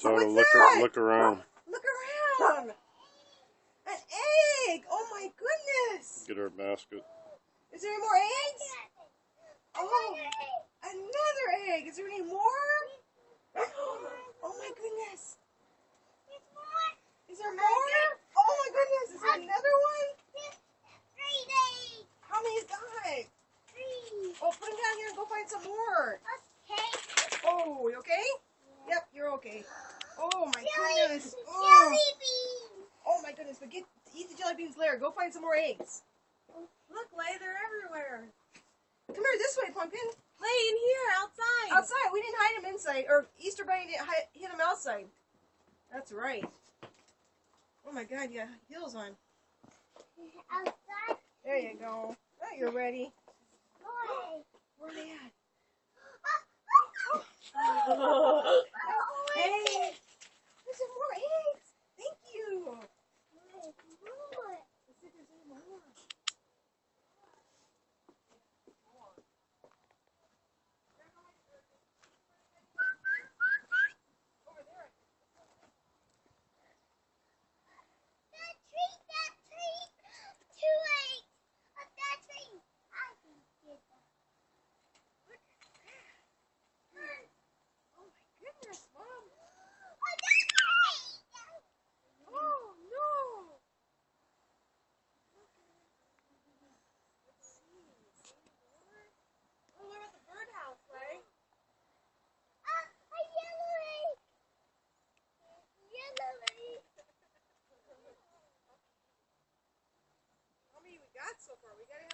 Toto, look around. Look around. An egg. Oh my goodness. Get her a basket. Is there any more eggs? Oh, another egg. Is there any more? Oh my goodness. Is there more? Oh my goodness. Is there another one? How many is that? Oh, put them down here and go find some more. Oh, you okay? Yep, you're okay. Oh my goodness. Oh my goodness. But eat the jelly beans later. Go find some more eggs. Look, Lay, they're everywhere. Come here this way, Pumpkin. Lay, in here, outside. Outside. We didn't hide them inside. Or Easter Bunny didn't hit them outside. That's right. Oh my God, you got heels on. Outside? There you go. Now you're ready. Where are they at? Hey! There's some more eggs! Thank you! Let's see if there's any more. Over there. That tree! 2 eggs of that tree! I can get that. Look at that. Oh my goodness, Mom. Oh no! Let's see. More? Oh, what about the birdhouse, Lay? A yellow egg! Yellow egg! How many we got so far? We gotta